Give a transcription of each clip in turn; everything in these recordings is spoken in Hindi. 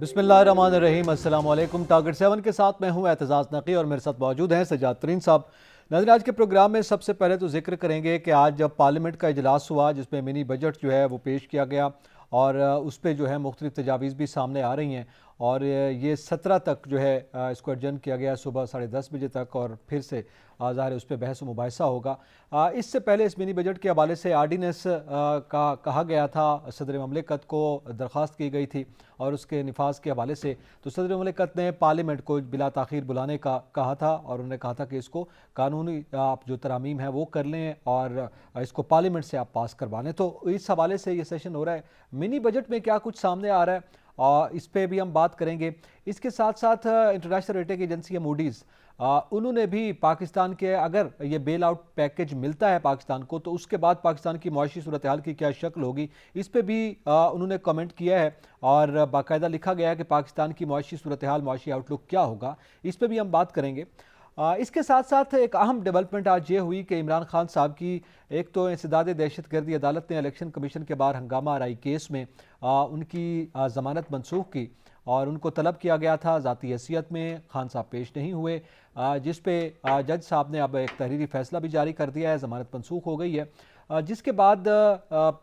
बिस्मिल्लाहिर्रहमानिर्रहीम। अस्सलाम वालेकुम। टारगेट 7 के साथ मैं हूं एतजाज़ नकी और मेरे साथ मौजूद हैं सज्जाद तरीन साहब। नाज़रीन, आज के प्रोग्राम में सबसे पहले तो जिक्र करेंगे कि आज जब पार्लियामेंट का इजलास हुआ जिसमें मिनी बजट जो है वो पेश किया गया और उस पर जो है मुख्तलिफ तजावीज़ भी सामने आ रही हैं और ये 17 तक जो है इसको एडजन किया गया सुबह 10:30 बजे तक और फिर से ज़ाहिर है उस पर बहस मुबाहिसा होगा। इससे पहले इस मिनी बजट के हवाले से आर्डीनेंस का कहा गया था, सदर ममलिकत को दरख्वास्त की गई थी और उसके नफाज के हवाले से तो सदर ममलिकत ने पार्लियामेंट को बिला ताख़ीर बुलाने का कहा था और उन्होंने कहा था कि इसको कानूनी आप जो तरामीम है वो कर लें और इसको पार्लियामेंट से आप पास करवा लें। तो इस हवाले से ये सेशन हो रहा है। मिनी बजट में क्या कुछ सामने आ रहा है और इस पर भी हम बात करेंगे। इसके साथ साथ इंटरनेशनल रेटिंग एजेंसी मूडीज़ उन्होंने भी पाकिस्तान के अगर ये बेल आउट पैकेज मिलता है पाकिस्तान को तो उसके बाद पाकिस्तान की मुआशी सूरत हाल की क्या शक्ल होगी, इस पर भी उन्होंने कमेंट किया है और बाकायदा लिखा गया है कि पाकिस्तान की मुआशी सूरत हाल, मुआशी आउटलुक क्या होगा, इस पर भी हम बात करेंगे। इसके साथ साथ एक अहम डेवलपमेंट आज ये हुई कि इमरान खान साहब की एक तो इंसदाद दहशतगर्दी अदालत ने इलेक्शन कमीशन के बाहर हंगामा आराई केस में उनकी ज़मानत मनसूख की और उनको तलब किया गया था। ज़ाती हैसियत में खान साहब पेश नहीं हुए, जिस पे जज साहब ने अब एक तहरीरी फैसला भी जारी कर दिया है, ज़मानत मनसूख हो गई है। जिसके बाद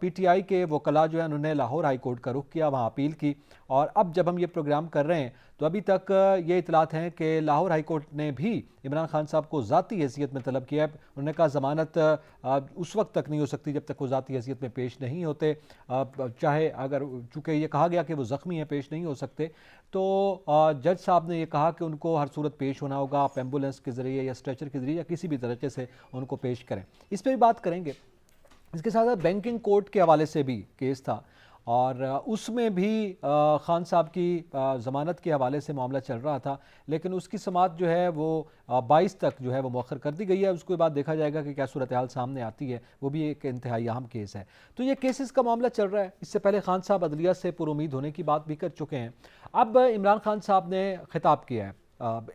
पीटीआई के वकला जो है उन्होंने लाहौर हाई कोर्ट का रुख किया, वहाँ अपील की और अब जब हम ये प्रोग्राम कर रहे हैं तो अभी तक ये इतलात हैं कि लाहौर हाई कोर्ट ने भी इमरान खान साहब को ज़ाती हैसियत में तलब किया है। उन्होंने कहा ज़मानत उस वक्त तक नहीं हो सकती जब तक वो ज़ाती हैसियत में पेश नहीं होते, चाहे अगर चूँकि ये कहा गया कि वो ज़ख्मी हैं पेश नहीं हो सकते तो जज साहब ने ये कहा कि उनको हर सूरत पेश होना होगा, आप एम्बुलेंस के ज़रिए या स्ट्रेचर के ज़रिए या किसी भी तरीके से उनको पेश करें। इस पर भी बात करेंगे। इसके साथ साथ बैंकिंग कोर्ट के हवाले से भी केस था और उसमें भी खान साहब की ज़मानत के हवाले से मामला चल रहा था, लेकिन उसकी समाअत जो है वो 22 तक जो है वो मौखर कर दी गई है। उसके बाद देखा जाएगा कि क्या सूरत हाल सामने आती है। वो भी एक इंतहाई अहम केस है। तो ये केसेस का मामला चल रहा है। इससे पहले खान साहब अदलिया से पुरुमीद होने की बात भी कर चुके हैं। अब इमरान खान साहब ने खिताब किया है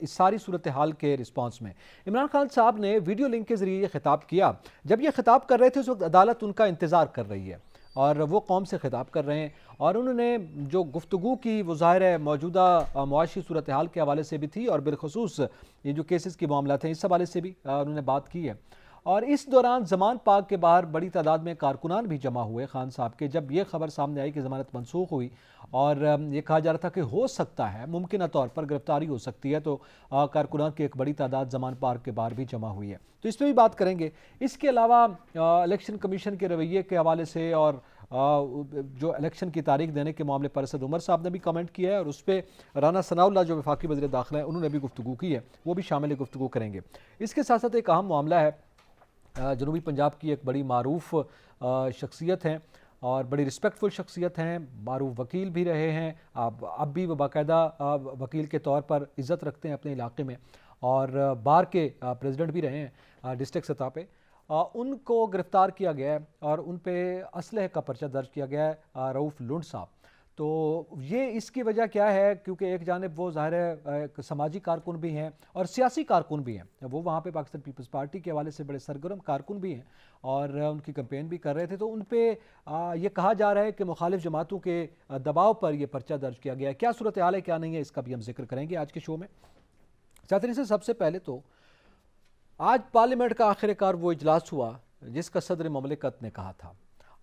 इस सारी सूरत हाल के रिस्पांस में। इमरान खान साहब ने वीडियो लिंक के ज़रिए ये खिताब किया। जब ये खिताब कर रहे थे उस वक्त अदालत उनका इंतज़ार कर रही है और वो कौम से खिताब कर रहे हैं और उन्होंने जो गुफ्तगू की वो ज़ाहिर है मौजूदा मुआशी सूरत हाल के हवाले से भी थी और बिलखसूस ये जो केसेस के मामला थे इस हवाले से भी उन्होंने बात की है। और इस दौरान जमान पाक के बाहर बड़ी तादाद में कारकुनान भी जमा हुए खान साहब के। जब ये खबर सामने आई कि ज़मानत मनसूख हुई और ये कहा जा रहा था कि हो सकता है मुमकिन तौर पर गिरफ्तारी हो सकती है, तो कारकुनान की एक बड़ी तादाद जमान पार्क के बाहर भी जमा हुई है। तो इस पर भी बात करेंगे। इसके अलावा इलेक्शन कमीशन के रवैये के हवाले से और जो इलेक्शन की तारीख देने के मामले पर असद उमर साहब ने भी कमेंट किया है और उस पर राना सनाउल्लाह जो वफाकी वज़ीर दाखिला है उन्होंने भी गुफ्तगू की है, वो भी शामिल गुफ्तगू करेंगे। इसके साथ साथ एक अहम मामला है, जनूबी पंजाब की एक बड़ी मारूफ शख्सियत हैं और बड़ी रिस्पेक्टफुल शख्सियत हैं, मारूफ वकील भी रहे हैं, अब भी वो बाकायदा वकील के तौर पर इज़्ज़त रखते हैं अपने इलाके में और बार के प्रेसिडेंट भी रहे हैं डिस्ट्रिक्ट सतह पे। उनको गिरफ़्तार किया गया है और उन पे असलहे का पर्चा दर्ज किया गया है, रऊफ़ लुंड साहब। तो ये इसकी वजह क्या है, क्योंकि एक जानिब वो ज़ाहिर है एक समाजी कारकुन भी हैं और सियासी कारकुन भी हैं। वो वहाँ पे पाकिस्तान पीपल्स पार्टी के हवाले से बड़े सरगर्म कारकुन भी हैं और उनकी कैंपेन भी कर रहे थे। तो उन पर ये कहा जा रहा है कि मुखालिफ जमातों के दबाव पर यह पर्चा दर्ज किया गया है। क्या सूरत हाल है क्या नहीं है, इसका भी हम जिक्र करेंगे आज के शो में। साथी से सबसे पहले तो आज पार्लियामेंट का आखिरकार वो इजलास हुआ जिसका सदर ममलिकत ने कहा था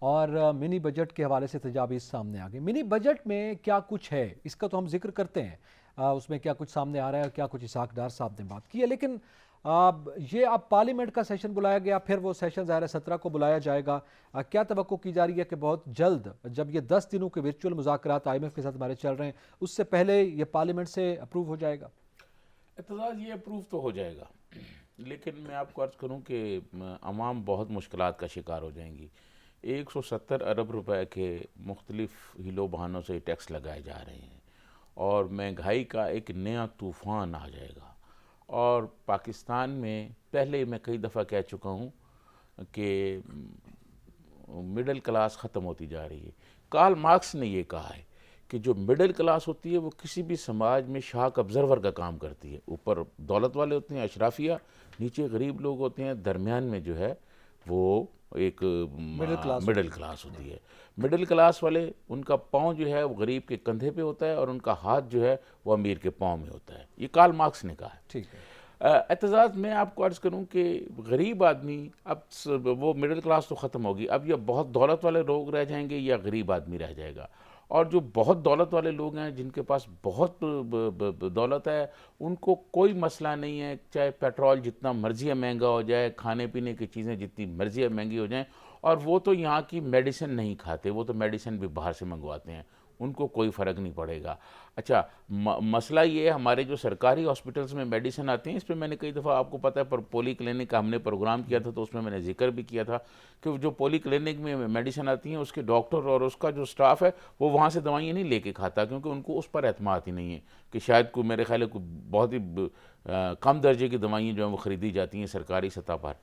और मिनी बजट के हवाले से तजावीज़ सामने आ गई। मिनी बजट में क्या कुछ है इसका तो हम जिक्र करते हैं, उसमें क्या कुछ सामने आ रहा है, क्या कुछ इसाक डार साहब ने बात की है। लेकिन ये अब पार्लियामेंट का सेशन बुलाया गया, फिर वो सेशन ज़ाहिर 17 को बुलाया जाएगा। क्या तवक्को की जा रही है कि बहुत जल्द जब ये 10 दिनों के वर्चुअल मुज़ाकरात IMF के साथ हमारे चल रहे हैं उससे पहले ये पार्लियामेंट से अप्रूव हो जाएगा? एतजाज़ ये अप्रूव तो हो जाएगा, लेकिन मैं आपको अर्ज़ करूँ कि अवाम बहुत मुश्किलात का शिकार हो जाएंगी। 170 अरब रुपए के मुख्तलिफ हिलो बहानों से टैक्स लगाए जा रहे हैं और महंगाई का एक नया तूफ़ान आ जाएगा। और पाकिस्तान में पहले मैं कई दफ़ा कह चुका हूँ कि मिडिल क्लास ख़त्म होती जा रही है। कार्ल मार्क्स ने ये कहा है कि जो मिडिल क्लास होती है वो किसी भी समाज में शाक ऑब्ज़र्वर का काम करती है। ऊपर दौलत वाले होते हैं, अशराफिया, नीचे गरीब लोग होते हैं, दरमियान में जो है वो एक क्लास मिडिल क्लास होती है। मिडिल क्लास वाले, उनका पाँव जो है वो गरीब के कंधे पे होता है और उनका हाथ जो है वो अमीर के पाँव में होता है। ये कार्ल मार्क्स ने कहा है। ठीक है। एतजाज़ मैं आपको अर्ज़ करूं कि गरीब आदमी, अब वो मिडिल क्लास तो ख़त्म होगी, अब ये बहुत दौलत वाले लोग रह जाएंगे या गरीब आदमी रह जाएगा। और जो बहुत दौलत वाले लोग हैं, जिनके पास बहुत दौलत है, उनको कोई मसला नहीं है, चाहे पेट्रोल जितना मर्जी महंगा हो जाए, खाने पीने की चीज़ें जितनी मर्जी महंगी हो जाएं, और वो तो यहाँ की मेडिसिन नहीं खाते, वो तो मेडिसिन भी बाहर से मंगवाते हैं, उनको कोई फ़र्क नहीं पड़ेगा। अच्छा, मसला ये है, हमारे जो सरकारी हॉस्पिटल्स में मेडिसिन आती हैं, इस पर मैंने कई दफ़ा, आपको पता है, पर पोली क्लिनिक का हमने प्रोग्राम किया था तो उसमें मैंने जिक्र भी किया था कि जो पोली क्लिनिक में मेडिसिन आती हैं, उसके डॉक्टर और उसका जो स्टाफ है वो वहाँ से दवाइयाँ नहीं लेके खाता, क्योंकि उनको उस पर एतमाद ही नहीं है कि शायद कोई, मेरे ख्याल है कोई बहुत ही कम दर्जे की दवाइयाँ जो हैं वो ख़रीदी जाती हैं सरकारी सतह पर,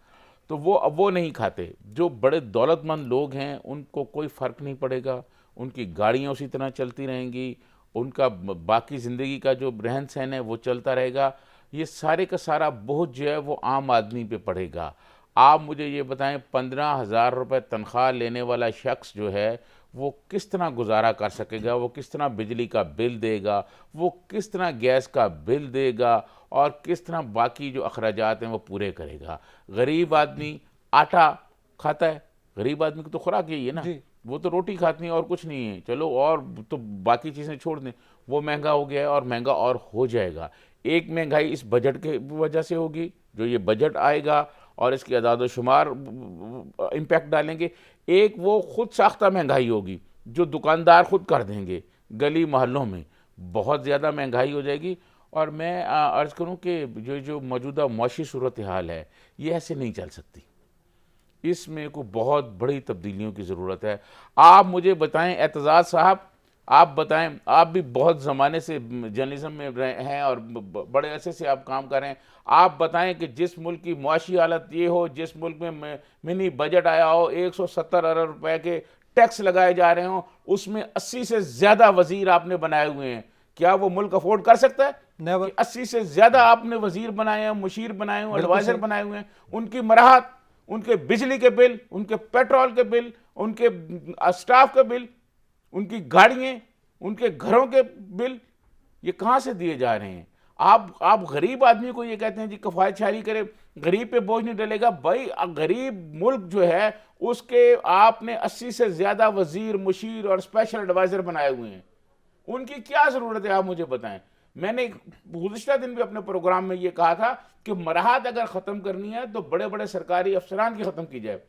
तो वो नहीं खाते। जो बड़े दौलतमंद लोग हैं उनको कोई फ़र्क नहीं पड़ेगा, उनकी गाड़ियाँ उसी तरह चलती रहेंगी, उनका बाकी ज़िंदगी का जो रहन सहन है वो चलता रहेगा। ये सारे का सारा बोझ जो है वो आम आदमी पे पड़ेगा। आप मुझे ये बताएं, 15,000 रुपये तनख्वाह लेने वाला शख्स जो है वो किस तरह गुजारा कर सकेगा, वो किस तरह बिजली का बिल देगा, वो किस तरह गैस का बिल देगा, और किस तरह बाकी जो अखराजात हैं वो पूरे करेगा। गरीब आदमी आटा खाता है, गरीब आदमी की तो खुराक यही है ना, जी। वो तो रोटी खाती है और कुछ नहीं है। चलो, और तो बाकी चीज़ें छोड़ दें, वो महंगा हो गया है और महंगा और हो जाएगा। एक महंगाई इस बजट के वजह से होगी, जो ये बजट आएगा और इसके अदाद-ओ-शुमार इम्पैक्ट डालेंगे। एक वो खुद साख्ता महंगाई होगी जो दुकानदार खुद कर देंगे, गली मोहल्लों में बहुत ज़्यादा महंगाई हो जाएगी। और मैं अर्ज़ करूं कि जो मौजूदा मुआशी सूरत हाल है, ये ऐसे नहीं चल सकती, इसमें को बहुत बड़ी तब्दीलियों की ज़रूरत है। आप मुझे बताएं एतजाज़ साहब, आप बताएं, आप भी बहुत ज़माने से जर्नलिज्म में रहे हैं और बड़े अरसे से आप काम कर रहे हैं, आप बताएं कि जिस मुल्क की मुआशी हालत ये हो, जिस मुल्क में मिनी बजट आया हो, 170 अरब रुपए के टैक्स लगाए जा रहे हों, उसमें 80 से ज़्यादा वज़ीर आपने बनाए हुए हैं, क्या वो मुल्क अफोर्ड कर सकता है? नेवर। 80 से ज़्यादा आपने वज़ीर बनाए हैं, मुशीर बनाए हैं, एडवाइज़र बनाए हुए हैं, उनकी मराहत, उनके बिजली के बिल, उनके पेट्रोल के बिल, उनके स्टाफ के बिल, उनकी गाड़ियाँ, उनके घरों के बिल, ये कहाँ से दिए जा रहे हैं? आप गरीब आदमी को ये कहते हैं जी कफ़ायत शारी करे, गरीब पे बोझ नहीं डलेगा। भाई, गरीब मुल्क जो है उसके आपने 80 से ज़्यादा वज़ीर, मुशीर और स्पेशल एडवाइज़र बनाए हुए हैं, उनकी क्या ज़रूरत है, आप मुझे बताएं। मैंने गुज़िश्ता दिन भी अपने प्रोग्राम में ये कहा था कि मराहत अगर ख़त्म करनी है तो बड़े बड़े सरकारी अफसरान की ख़त्म की जाए,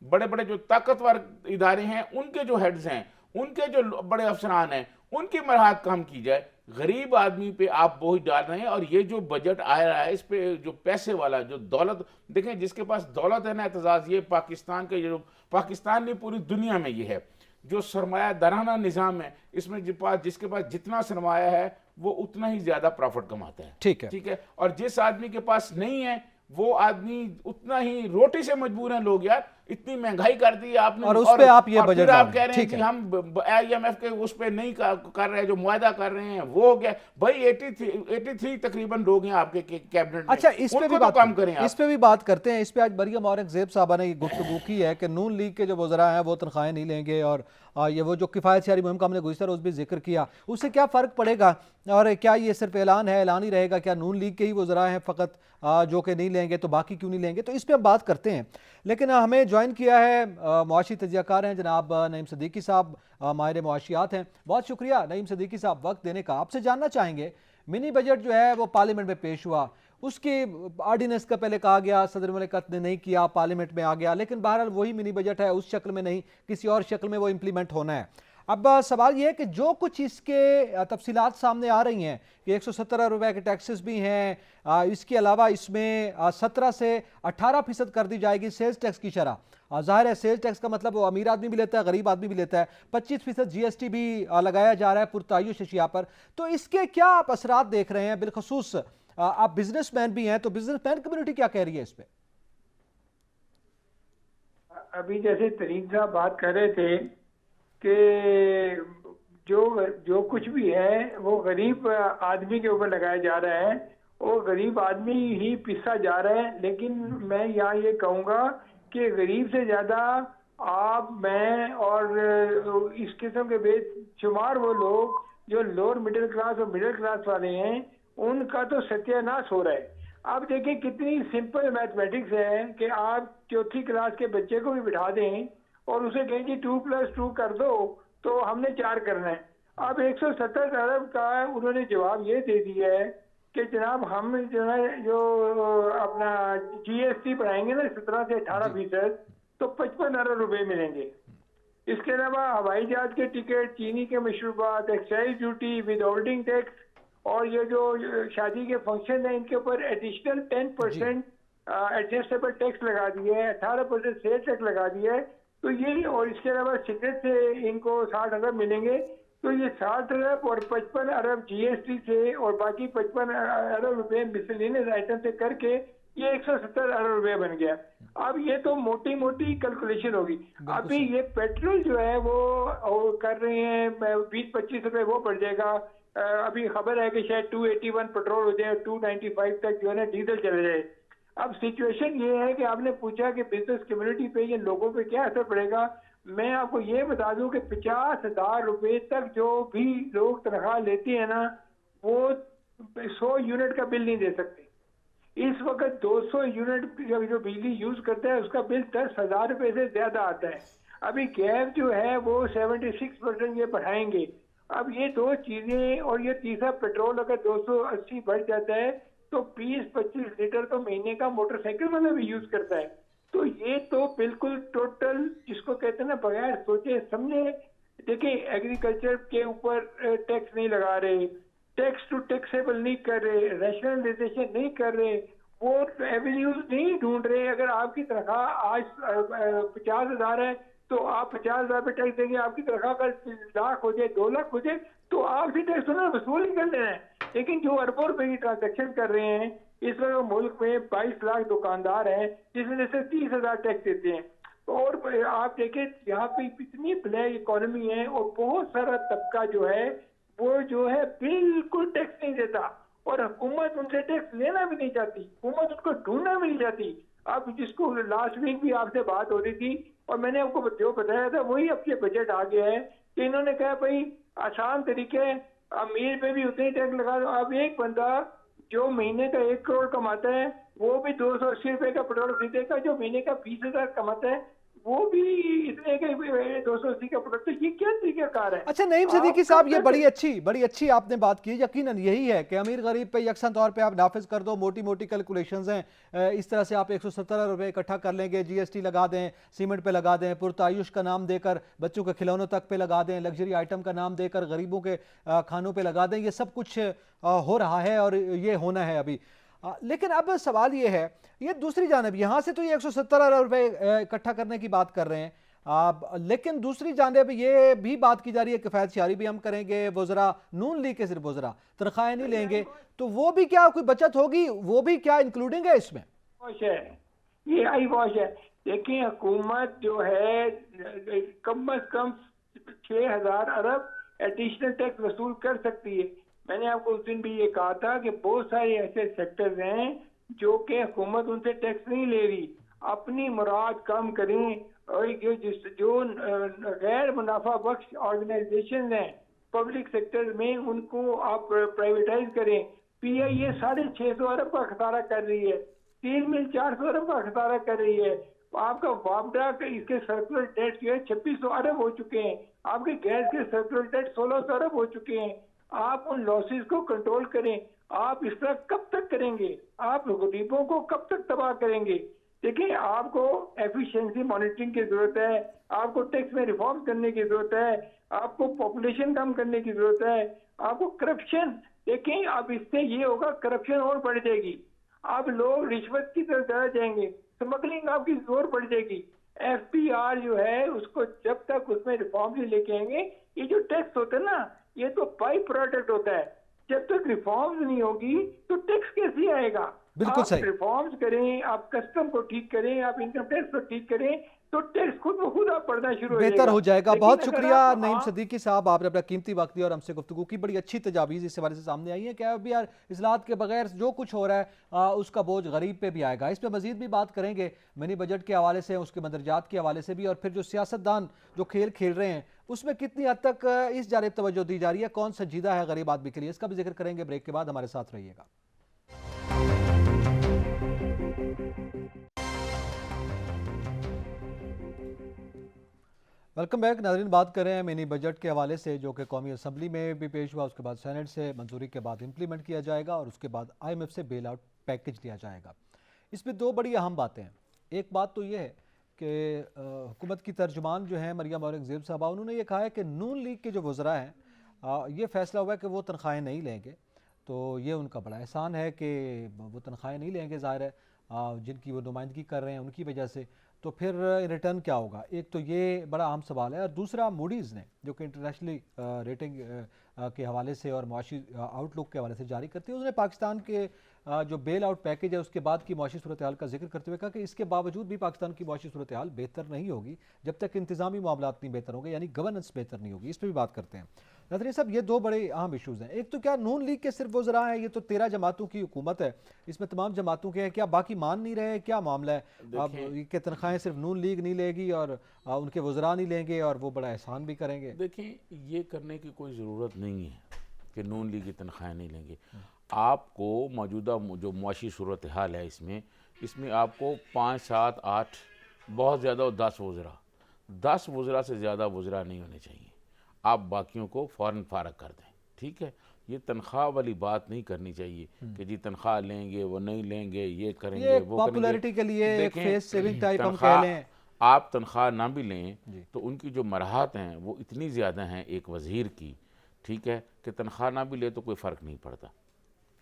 बड़े बड़े जो ताकतवर इदारे हैं उनके जो हेड्स हैं, उनके जो बड़े अफसरान हैं, उनकी मराहत कम की जाए। गरीब आदमी पे आप बोझ डाल रहे हैं। और ये जो बजट आ रहा है, इस पे जो पैसे वाला जो दौलत, देखें जिसके पास दौलत है ना एतजाज़, ये पाकिस्तान के, जो पाकिस्तान नहीं पूरी दुनिया में ये है, जो सरमायादाराना निज़ाम है, इसमें जिसके पास जितना सरमाया है वो उतना ही ज़्यादा प्रॉफिट कमाता है। ठीक है। ठीक है, और जिस आदमी के पास नहीं है वो आदमी उतना ही रोटी से मजबूर हैं लोग। यार, इतनी महंगाई कर दी आपने, और उस पे आप ये बजट आप कह रहे हैं कि है। हम IMF के उस पे नहीं कर रहे हैं, जो मुआहदा कर रहे हैं वो हो गया। भाई 83 तकरीबन लोग हैं आपके कैबिनेट में। अच्छा, इस पे भी बात कम करें, इस पे भी बात करते हैं। इस पे आज मरियम औरंगजेब साहबा ने गुफ्तगू की है कि नून लीग के जो वज़रा हैं वो तनख्वाहें नहीं लेंगे, और ये वो जो किफ़ायत शहरी मुहिम का हमने गुज़िश्ता रोज़ भी जिक्र किया, उससे क्या फ़र्क पड़ेगा, और क्या ये सिर्फ ऐलान है, ऐलान ही रहेगा? क्या नून लीग के ही वज़रा हैं फ़कत जो कि नहीं लेंगे, तो बाकी क्यों नहीं लेंगे? तो इस पर हम बात करते हैं। लेकिन हमें ज्वाइन किया है मुआशी तजियाकार हैं जनाब नईम सिद्दीकी साहब, माहिर मुआशियात हैं। बहुत शुक्रिया नईम सिद्दीकी साहब वक्त देने का। आपसे जानना चाहेंगे, मिनी बजट जो है वो पार्लियामेंट में पेश हुआ, उसके आर्डिनेंस का पहले कहा गया, सदर मुमलिकत ने नहीं किया, पार्लियामेंट में आ गया, लेकिन बहरहाल वही मिनी बजट है, उस शक्ल में नहीं, किसी और शक्ल में वो इम्प्लीमेंट होना है। अब सवाल ये है कि जो कुछ इसके तफसीलात सामने आ रही हैं कि 170 अरब रुपए के टैक्सेस भी हैं, इसके अलावा इसमें 17 से 18% कर दी जाएगी सेल्स टैक्स की शरह। ज़ाहिर है सेल्स टैक्स का मतलब वो अमीर आदमी भी लेता है, गरीब आदमी भी लेता है। 25% GST भी लगाया जा रहा है पुरतायुश अशिया पर। तो इसके क्या आप असरात देख रहे हैं? बिलखसूस आप बिजनेसमैन भी हैं, तो बिजनेसमैन कम्युनिटी क्या कह रही है इस पर? अभी जैसे तरीन साहब बात कर रहे थे कि जो कुछ भी है वो गरीब आदमी के ऊपर लगाया जा रहा है, वो गरीब आदमी ही पिसा जा रहा है। लेकिन मैं यहाँ ये कहूँगा कि गरीब से ज़्यादा आप, मैं और इस किस्म के बेशुमार वो लोग जो लोअर मिडिल क्लास और मिडिल क्लास वाले हैं, उनका तो सत्यानाश हो रहा है। आप देखिए कितनी सिंपल मैथमेटिक्स है कि आप चौथी क्लास के बच्चे को भी बिठा दें और उसे कहें कि 2+2 कर दो, तो हमने 4 करना है। अब 170 अरब का उन्होंने जवाब ये दे दिया है कि जनाब हम जो है जो अपना जीएसटी बढ़ाएंगे ना 17 से 18%, तो 55 अरब रुपए मिलेंगे। इसके अलावा हवाई जहाज के टिकट, चीनी के मशरूबात, excise duty, withholding tax और ये जो शादी के फंक्शन है इनके ऊपर एडिशनल 10% एडजस्टेबल टैक्स लगा दिए है, 18% सेल टैक्स लगा दिया है। तो ये, और इसके अलावा सिगरेट से इनको 60 अरब मिलेंगे। तो ये 60 अरब और 55 अरब जीएसटी से और बाकी 55 अरब रुपए मिसलेनियस आइटम से करके ये 170 अरब रुपए बन गया। अब ये तो मोटी मोटी कैलकुलेशन होगी। अभी ये पेट्रोल जो है वो कर रहे हैं 20-25 रुपए वो बढ़ जाएगा। अभी खबर है कि शायद 281 पेट्रोल हो जाए, 295 तक जो है ना डीजल चले जाए। अब सिचुएशन ये है कि आपने पूछा कि बिजनेस कम्युनिटी पे, ये लोगों पे क्या असर पड़ेगा। मैं आपको ये बता दूं कि 50,000 रुपए तक जो भी लोग तनख्वाह लेते हैं ना, वो 100 यूनिट का बिल नहीं दे सकते। इस वक्त 200 यूनिट जो बिजली यूज करता है उसका बिल 10,000 रुपए से ज्यादा आता है। अभी गैस जो है वो 76% ये बढ़ाएंगे। अब ये दो चीजें और ये तीसरा पेट्रोल अगर 280 बढ़ जाता है तो 20-25 लीटर तो महीने का मोटरसाइकिल वाला भी यूज करता है। तो ये तो बिल्कुल टोटल जिसको कहते हैं ना बगैर सोचे समझे। देखिए एग्रीकल्चर के ऊपर टैक्स नहीं लगा रहे, टैक्स टू टैक्सेबल नहीं कर रहे, रैशनलाइजेशन नहीं कर रहे, वो एवेन्यूज नहीं ढूंढ रहे। अगर आपकी तनख्वाह आज 50,000 है तो आप 50,000 पे टैक्स देंगे, आपकी तनख्वाह कल 1,00,000 हो जाए, 2 लाख हो जाए, तो आपसे टैक्स उन्होंने वसूल ही कर लेना है। लेकिन जो अरबों रुपए की ट्रांजेक्शन कर रहे हैं, इस वक्त मुल्क में 22 लाख दुकानदार हैं जिसमें से 30,000 टैक्स देते हैं। और आप देखें यहाँ पे इतनी ब्लैक इकोनॉमी है और बहुत सारा तबका जो है वो जो है बिल्कुल टैक्स नहीं देता और हुकूमत उनसे टैक्स लेना भी नहीं चाहती, हुकूमत उनको ढूंढना भी नहीं चाहती। अब जिसको लास्ट वीक भी आपसे बात हो रही थी और मैंने आपको जो बताया था वही अब ये बजट आ गया है कि इन्होंने कहा भाई आसान तरीके है, अमीर पे भी उतने ही टैक्स लगा दो। अब एक बंदा जो महीने का 1 करोड़ कमाता है वो भी 280 रुपए का पेट्रोल खरीदेगा, जो महीने का 20,000 कमाता है वो भी इतने के 280 का प्रोडक्ट। तो ये क्या तरीका कार है। अच्छा नईम सिद्दीकी साहब, ये बड़ी अच्छी आपने बात की। यकीनन यही है कि अमीर गरीब पे यकसन तौर पे आप नाफिज कर दो, मोटी मोटी कैलकुलेशंस हैं। इस तरह से आप 170 रुपए इकट्ठा कर लेंगे, जीएसटी लगा दें, सीमेंट पे लगा दें, पुरतायुश का नाम देकर बच्चों के खिलौनों तक पे लगा दें, लग्जरी आइटम का नाम देकर गरीबों के खानों पे लगा दें। ये सब कुछ हो रहा है और ये होना है अभी। लेकिन अब सवाल ये है, ये दूसरी जानब यहाँ से तो ये 170 अरब रुपए इकट्ठा करने की बात कर रहे हैं, लेकिन दूसरी जानब ये भी बात की जा रही है किफ़ायत शहरी भी हम करेंगे, वज़रा नून लीग के सिर्फ वज़रा तनख्वाहें नहीं लेंगे, तो वो भी क्या कोई बचत होगी, वो भी क्या इंक्लूडिंग है इसमें? ये आई वॉश है। देखिए हुकूमत जो है कम अज कम 6,000 अरब एडिशनल टैक्स वसूल कर सकती है। मैंने आपको उस दिन भी ये कहा था कि बहुत सारे ऐसे सेक्टर्स हैं जो कि हुकूमत उनसे टैक्स नहीं ले रही, अपनी मुराद कम करें। और जो गैर मुनाफा बख्श ऑर्गेनाइजेशन हैं पब्लिक सेक्टर में उनको आप प्राइवेटाइज करें। पीआईए 650 अरब का खसारा कर रही है, स्टील मिल 400 अरब का खसारा कर रही है, आपका वापडा का इसके सर्कुलर डेट जो है 2600 अरब हो चुके हैं, आपके गैस के सर्कुलर डेट 1600 अरब हो चुके हैं। आप उन लॉसेस को कंट्रोल करें। आप इस तरह कब तक करेंगे, आप गरीबों को कब तक तबाह करेंगे। देखिए आपको एफिशिएंसी मॉनिटरिंग की जरूरत है, आपको टैक्स में रिफॉर्म करने की जरूरत है, आपको पॉपुलेशन कम करने की जरूरत है, आपको करप्शन, देखिए अब इससे ये होगा करप्शन और बढ़ जाएगी, अब लोग रिश्वत की तरफ ज्यादा जाएंगे, स्मगलिंग आपकी जोर बढ़ जाएगी। एफपीआर जो है उसको जब तक उसमें रिफॉर्म नहीं लेके आएंगे, ये जो टैक्स होता है ना ये तो बाई प्रोडक्ट होता है, जब तक रिफॉर्म्स नहीं होगी तो टैक्स कैसे आएगा। बिल्कुल आप सही। रिफॉर्म्स करें, आप कस्टम को ठीक करें, आप इनकम टैक्स को ठीक करें, तो टैक्स खुद ब खुद आप भरना शुरू हो बेहतर हो जाएगा। लेकिन बहुत अगर शुक्रिया आप नईम सदीकी साहब, आपने अपना कीमती वक्त दिया और हमसे गुफ्तगू की। बड़ी अच्छी तजावीज़ इस हवाले से सामने आई है कि अब यार इस्लाहत के बगैर जो कुछ हो रहा है उसका बोझ गरीब पे भी आएगा। इस पर मजीद भी बात करेंगे मिनी बजट के हवाले से, उसके मंदरजात के हवाले से भी, और फिर जो सियासतदान जो खेल खेल रहे हैं उसमें कितनी हद तक इस जानिब तवज्जो दी जा रही है, कौन संजीदा है गरीब आदमी के लिए, इसका भी जिक्र करेंगे। ब्रेक के बाद हमारे साथ रहिएगा। वेलकम बैक नाज़रीन। बात कर रहे हैं मिनी बजट के हवाले से, जो कि कौमी असम्बली में भी पेश हुआ, उसके बाद सेनेट से मंजूरी के बाद इम्प्लीमेंट किया जाएगा और उसके बाद IMF से बेल आउट पैकेज दिया जाएगा। इसमें दो बड़ी अहम बातें हैं। एक बात तो ये है कि हुकूमत की तर्जुमान जो है मरियम औरंगज़ेब साहबा, उन्होंने ये कहा है कि नून लीग के जो वज़रा हैं ये फ़ैसला हुआ है कि वो तनख्वाहें नहीं लेंगे। तो ये उनका बड़ा एहसान है कि वो तनख्वाहें नहीं लेंगे, ज़ाहिर है जिनकी वो नुमाइंदगी कर रहे हैं उनकी वजह से। तो फिर इन रिटर्न क्या होगा, एक तो ये बड़ा अहम सवाल है। और दूसरा, मूडीज़ ने जो कि इंटरनेशनली रेटिंग के हवाले से और मुआशी आउटलुक के हवाले से जारी करती है, उसने पाकिस्तान के जो बेल आउट पैकेज है उसके बाद की मुआशी सूरत हाल का जिक्र करते हुए कहा कि इसके बावजूद भी पाकिस्तान की मुआशी सूरत हाल बेहतर नहीं होगी जब तक इंतज़ामी मामलात नहीं बेहतर होंगे, यानी गवर्नेंस बेहतर नहीं होगी। इस पर भी बात करते हैं। नजरिया साहब, ये दो बड़े अहम इशूज़ हैं। एक तो क्या नून लीग के सिर्फ वज़रा हैं, ये तो 13 जमातों की हुकूमत है, इसमें तमाम जमातों के हैं, क्या बाकी मान नहीं रहे, क्या मामला है? अब ये तनख्वाहें सिर्फ नून लीग नहीं लेगी और उनके वज़रा नहीं लेंगे और वो बड़ा एहसान भी करेंगे। देखिए, ये करने की कोई ज़रूरत नहीं है कि नून लीग की तनख्वाहें नहीं लेंगे। आपको मौजूदा जो मुआशी सूरत हाल है इसमें आपको 5, 7, 8 बहुत ज़्यादा 10 वज़रा से ज़्यादा वज़रा नहीं होने चाहिए। आप बाकियों को फ़ौरन फारग कर दें, ठीक है। ये तनख्वाह वाली बात नहीं करनी चाहिए कि जी तनख्वाह लेंगे वो नहीं लेंगे, ये करेंगे ये वो पॉपुलैरिटी के लिए एक देखें, फेस सेविंग टाइप हम कह तनख्वाह लें। आप तनख्वाह ना भी लें तो उनकी जो मराहत हैं वो इतनी ज़्यादा हैं एक वज़ीर की, ठीक है, कि तनख्वाह ना भी ले तो कोई फ़र्क नहीं पड़ता।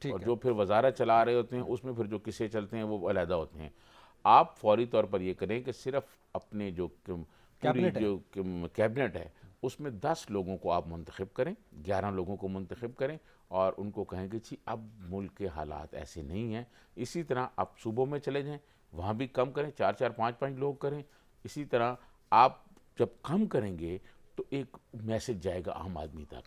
और जो फिर वजारत चला रहे होते हैं उसमें फिर जो किस्से चलते हैं वो अलहदा होते हैं। आप फौरी तौर पर ये करें कि सिर्फ अपने जो कैबिनेट है उसमें 10 लोगों को आप मुंतखब करें, 11 लोगों को मुंतखब करें और उनको कहें कि जी अब मुल्क के हालात ऐसे नहीं हैं। इसी तरह आप सूबों में चले जाएं, वहाँ भी कम करें, 4-4, 5-5 लोग करें। इसी तरह आप जब कम करेंगे तो एक मैसेज जाएगा आम आदमी तक,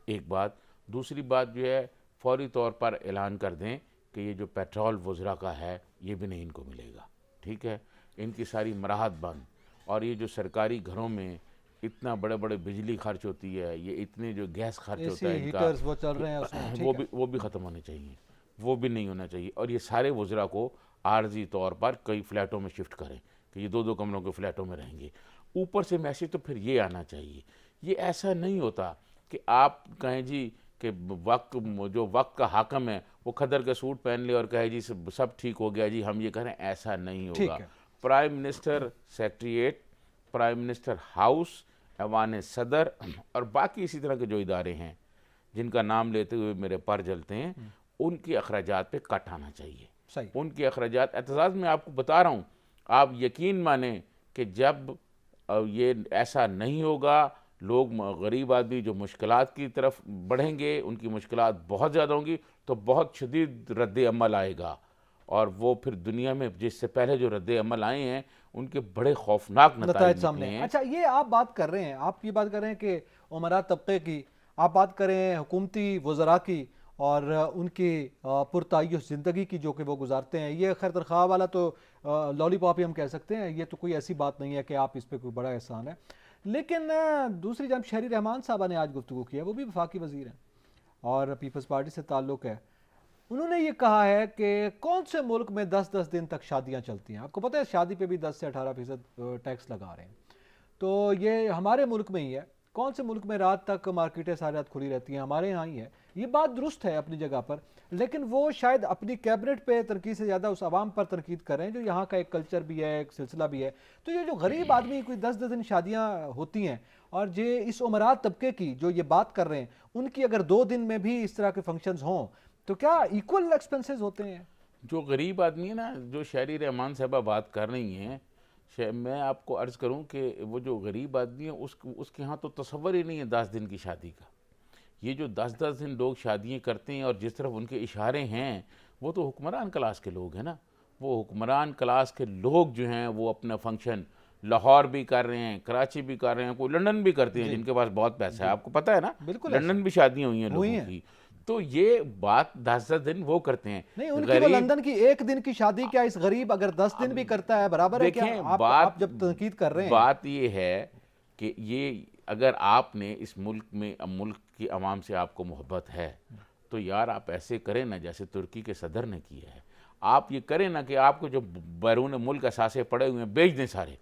एक बात। दूसरी बात जो है, फौरी तौर पर ऐलान कर दें कि ये जो पेट्रोल वज़रा का है ये भी नहीं इनको मिलेगा, ठीक है। इनकी सारी मराहत बंद, और ये जो सरकारी घरों में इतना बड़े बड़े बिजली खर्च होती है, ये इतने जो गैस खर्च होता है इनका, वो चल रहे हैं उसमें, वो भी ख़त्म होने चाहिए, वो भी नहीं होना चाहिए। और ये सारे वज़रा को आर्जी तौर पर कई फ्लैटों में शिफ्ट करें कि ये 2-2 कमरों के फ्लैटों में रहेंगे। ऊपर से मैसेज तो फिर ये आना चाहिए। ये ऐसा नहीं होता कि आप कहें जी कि वक्त का हाकम है वो खदर का सूट पहन ले और कहे जी सब ठीक हो गया जी, हम ये करें, ऐसा नहीं होगा। Prime minister secretariat, prime minister house, Aiwan Sadr और बाकी इसी तरह के जो इदारे हैं जिनका नाम लेते हुए मेरे पर जलते हैं, उनके अखराजात पे कट आना चाहिए। उनके अखराजात एतजाज़ में आपको बता रहा हूँ, आप यकीन माने कि जब ये ऐसा नहीं होगा, लोग गरीब आदमी जो मुश्किलात की तरफ बढ़ेंगे, उनकी मुश्किलात बहुत ज़्यादा होंगी, तो बहुत शदीद रद्द अमल आएगा। और वो फिर दुनिया में जिससे पहले जो रद्द अमल आए हैं उनके बड़े खौफनाक नतीजे सामने हैं। अच्छा, ये आप बात कर रहे हैं, आप ये बात कर रहे हैं कि उमरा तबके की, आप बात कर रहे हैं हुकूमती वज़रा की और उनकी पुरतायुश ज़िंदगी की जो कि वो गुजारते हैं। ये खैर तनख्वाह वाला तो लॉलीपॉप ही हम कह सकते हैं, ये तो कोई ऐसी बात नहीं है कि आप इस पर कोई बड़ा एहसान है। लेकिन दूसरी जानब शहरी रहमान साहबा ने आज गुफ्तगू की है, वो भी वफाकी वज़ीर हैं और पीपल्स पार्टी से ताल्लुक़ है। उन्होंने ये कहा है कि कौन से मुल्क में 10-10 दिन तक शादियां चलती हैं। आपको पता है शादी पे भी 10 से 18% टैक्स लगा रहे हैं, तो ये हमारे मुल्क में ही है। कौन से मुल्क में रात तक मार्केटें सारी रात खुली रहती हैं, हमारे यहाँ ही है। ये बात दुरुस्त है अपनी जगह पर, लेकिन वो शायद अपनी कैबिनेट पे तनकीद से ज़्यादा उस आवाम पर तनकीद कर रहे हैं जो यहाँ का एक कल्चर भी है, एक सिलसिला भी है। तो ये जो गरीब आदमी कोई 10-10 दिन शादियाँ होती हैं और जे इस उमरात तबके की जो ये बात कर रहे हैं, उनकी अगर 2 दिन में भी इस तरह के फंक्शंस हों तो क्या इक्वल एक्सपेंसेस होते हैं? जो गरीब आदमी है ना, जो शहरी रहमान साहबा बात कर रही हैं, मैं आपको अर्ज़ करूं कि वो जो गरीब आदमी है उसके यहाँ तो तसव्वुर ही नहीं है 10 दिन की शादी का। ये जो 10-10 दिन लोग शादियाँ करते हैं और जिस तरफ उनके इशारे हैं, वो तो हुक्मरान क्लास के लोग हैं ना। वो हुक्मरान क्लास के लोग जो हैं वो अपना फंक्शन लाहौर भी कर रहे हैं, कराची भी कर रहे हैं, कोई लंदन भी करते हैं जिनके पास बहुत पैसा है, आपको पता है ना, बिल्कुल लंदन भी शादियां हुई हैं लोगों की। तो ये बात 10-10 दिन वो करते हैं। नहीं, उनकी वो लंदन की एक दिन की शादी क्या इस गरीब अगर 10 दिन भी करता है बराबर है क्या? देखें, आप जब तनकीद कर रहे हैं, बात ये है कि ये अगर आपने इस मुल्क में मुल्क की आवाम से आपको मोहब्बत है तो यार आप ऐसे करें ना जैसे तुर्की के सदर ने किया है। आप ये करें ना कि आपको जो बैरून मुल्क असासे पड़े हुए हैं बेच दें सारे,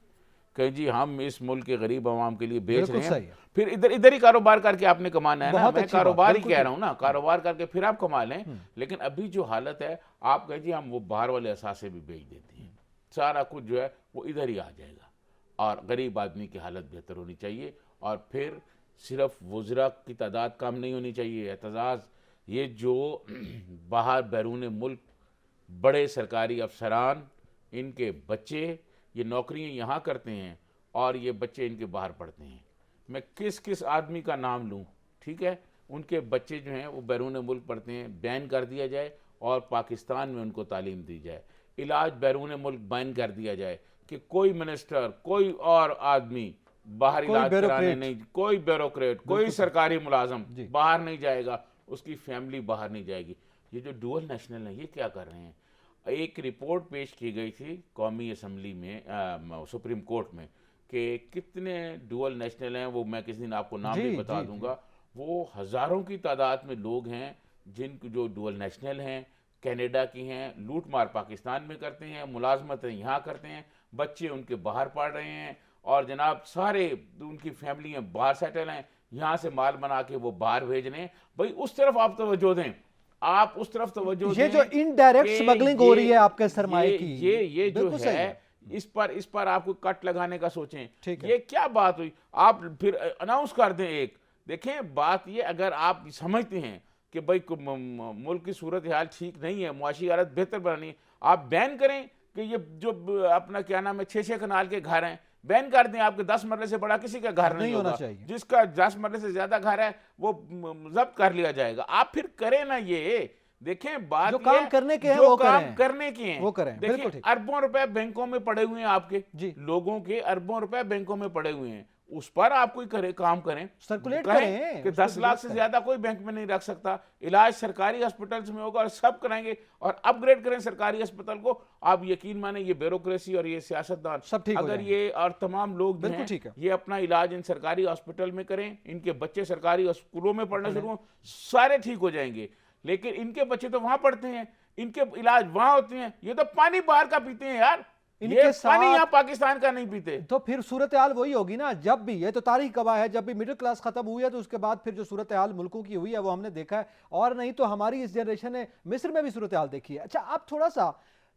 कहें जी हम इस मुल्क के गरीब आवाम के लिए बेच रहे हैं, फिर इधर ही कारोबार करके आपने कमाना है ना। मैं कारोबार ही कह रहा हूँ ना, कारोबार करके फिर आप कमा लें। लेकिन अभी जो हालत है, आप कहें जी हम वो बाहर वाले असासे भी बेच देते हैं, सारा कुछ जो है वो इधर ही आ जाएगा और गरीब आदमी की हालत बेहतर होनी चाहिए। और फिर सिर्फ वज़रा की तादाद कम नहीं होनी चाहिए, एतजाज़ ये जो बाहर बैरून मुल्क बड़े सरकारी अफसरान, इनके बच्चे ये नौकरियां यहाँ करते हैं और ये बच्चे इनके बाहर पढ़ते हैं। मैं किस किस आदमी का नाम लूँ, ठीक है, उनके बच्चे जो हैं वो बैरून मुल्क पढ़ते हैं, बैन कर दिया जाए और पाकिस्तान में उनको तालीम दी जाए। इलाज बैरून मुल्क बैन कर दिया जाए कि कोई मिनिस्टर, कोई और आदमी बाहर इलाज कराने नहीं, कोई ब्यूरोक्रेट, कोई सरकारी मुलाजम बाहर नहीं जाएगा, उसकी फैमिली बाहर नहीं जाएगी। ये जो डुअल नेशनल है ये क्या कर रहे हैं? एक रिपोर्ट पेश की गई थी कौमी असम्बली में, सुप्रीम कोर्ट में, कि कितने डुअल नेशनल हैं, वो मैं किसी दिन आपको नाम भी बता दूंगा। वो हज़ारों की तादाद में लोग हैं जिन जो डुअल नेशनल हैं, कनाडा की हैं, लूट मार पाकिस्तान में करते हैं, मुलाजमतें यहाँ करते हैं, बच्चे उनके बाहर पढ़ रहे हैं और जनाब सारे उनकी फैमिलियाँ बाहर सेटल हैं, यहाँ से माल बना के वो बाहर भेज रहे हैं। भाई उस तरफ आप तवज्जो दें, आप उस तरफ तवज्जो दें। ये जो इनडायरेक्ट स्मगलिंग हो रही है आपके सरमाए की, ये जो है इस पर आपको कट लगाने का सोचें। ये क्या बात हुई? आप फिर अनाउंस कर दें एक। देखें बात ये, अगर आप समझते हैं कि भाई मुल्क की सूरत हाल ठीक नहीं है, मुआशी हालत बेहतर बनानी है, आप बैन करें कि ये जो अपना क्या नाम है 6-6 कनाल के घर हैं, बैन कर दें। आपके 10 मरले से बड़ा किसी का घर नहीं होना चाहिए, जिसका 10 मरले से ज्यादा घर है वो जब्त कर लिया जाएगा। आप फिर करें ना ये। देखें बात जो काम करने के हैं जो वो काम करें, करने के हैं वो करें। देखिए अरबों रुपए बैंकों में पड़े हुए हैं, आपके लोगों के अरबों रुपए बैंकों में पड़े हुए हैं, उस पर आप कोई करे काम करें, सर्कुलेट करें कि 10 लाख से ज्यादा कोई बैंक में नहीं रख सकता, इलाज सरकारी हॉस्पिटल्स में होगा और सब कराएंगे और अपग्रेड करें सरकारी अस्पताल को। आप यकीन माने ये ब्यूरोक्रेसी और ये सियासतदान सब ठीक अगर ये और तमाम लोग जो हैं ये अपना इलाज इन सरकारी हॉस्पिटल में करें, इनके बच्चे सरकारी स्कूलों में पढ़ना शुरू हो, सारे ठीक हो जाएंगे। लेकिन इनके बच्चे तो वहां पढ़ते हैं, इनके इलाज वहां होते हैं, ये तो पानी बाहर का पीते हैं यार, ये पानी यहाँ पाकिस्तान का नहीं पीते। तो फिर सूरत हाल वही होगी ना, जब भी ये तो तारीख गवाह है, जब भी मिडिल क्लास खत्म हुई है तो उसके बाद फिर जो सूरत हाल मुल्कों की हुई है वो हमने देखा है, और नहीं तो हमारी इस जनरेशन ने मिस्र में भी सूरत हाल देखी है। अच्छा, आप थोड़ा सा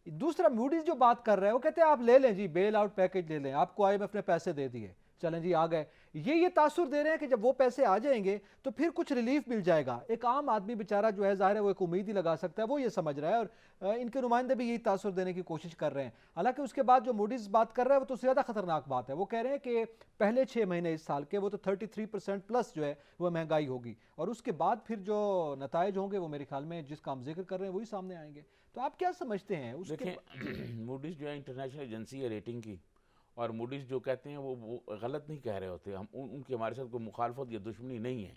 दूसरा मूडीज जो बात कर रहे हैं वो कहते हैं आप ले लें जी, बेल आउट पैकेज ले लें, आपको IMF ने पैसे दे दिए, चलें जी आ गए। ये तासुर दे रहे हैं कि जब वो पैसे आ जाएंगे तो फिर कुछ रिलीफ मिल जाएगा। एक आम आदमी बेचारा जो है जाहिर है वो एक उम्मीद ही लगा सकता है, वो ये समझ रहा है, और इनके नुमाइंदे भी यही तासुर देने की कोशिश कर रहे हैं। हालांकि उसके बाद जो मूडीज बात कर रहा है वो तो ज़्यादा खतरनाक बात है। वो कह रहे हैं कि पहले 6 महीने इस साल के वो तो 33% प्लस जो है वो महंगाई होगी, और उसके बाद फिर जो नताइज होंगे वो मेरे ख्याल में जिसका हम जिक्र कर रहे हैं वही सामने आएंगे। तो आप क्या समझते हैं उसके? मूडीज जो है इंटरनेशनल एजेंसी है रेटिंग की, और मूडीज जो कहते हैं वो गलत नहीं कह रहे होते। हम उनकी हमारे साथ कोई मुखालफत या दुश्मनी नहीं है।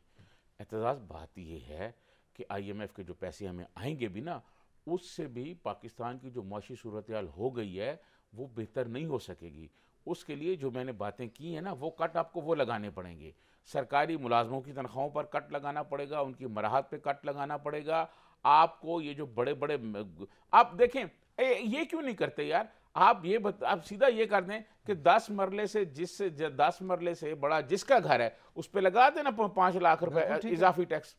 एतजाज़ बात ये है कि IMF के जो पैसे हमें आएंगे भी ना, उससे भी पाकिस्तान की जो मुआशी सूरत हाल हो गई है वो बेहतर नहीं हो सकेगी। उसके लिए जो मैंने बातें की हैं ना, वो कट आपको वो लगाने पड़ेंगे। सरकारी मुलाजमों की तनख्वाहों पर कट लगाना पड़ेगा, उनकी मराहत पे कट लगाना पड़ेगा। आपको ये जो बड़े बड़े आप देखें ये क्यों नहीं करते यार, आप आप सीधा ये कर दें कि 10 मरले से 10 मरले से बड़ा जिसका घर है उस पर लगा देना 5 लाख रुपए इजाफी टैक्स।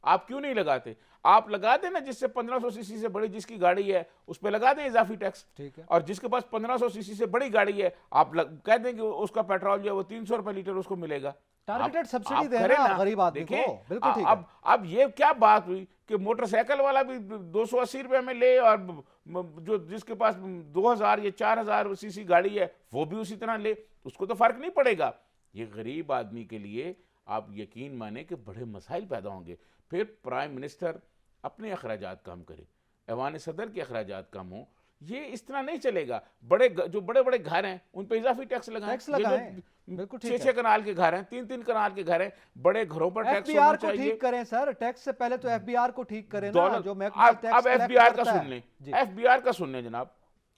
आप क्यों नहीं लगाते? आप लगा देना जिससे 1500 सीसी से बड़ी जिसकी गाड़ी है उस पर लगा दें इजाफी टैक्स, ठीक है। और जिसके पास 1500 सीसी से बड़ी गाड़ी है आप कह दें कि उसका पेट्रोल जो है वो 300 रुपए लीटर उसको मिलेगा। टारगेटेड सब्सिडी देना गरीब आदमी को, बिल्कुल ठीक है। अब ये क्या बात हुई कि मोटरसाइकिल वाला भी 280 रुपए में ले, और जो जिसके पास 2000 या 4000 सीसी गाड़ी है वो भी उसी तरह ले, उसको तो फर्क नहीं पड़ेगा। ये गरीब आदमी के लिए आप यकीन माने कि बड़े मसाइल पैदा होंगे। फिर प्राइम मिनिस्टर अपने अखराजात कम करे, ऐवान सदर के अखराजात कम हो, ये इस तरह नहीं चलेगा। जो बड़े बड़े घर हैं उन पे इजाफी टैक्स लगाएं। टैक्स लगाएं, बिल्कुल ठीक है। 6-6 कनाल के घर हैं, 3-3 कनाल के घर हैं, बड़े घरों पर टैक्स होना एफबीआर को चाहिए। ठीक करें सर, टैक्स से पहले तो एफबीआर को ठीक करें ना, दौलत जो महकमा टैक्स अब कलेक्ट एफबीआर का करता है। सुन लें, जी। एफबीआर का सुन लें जनाब।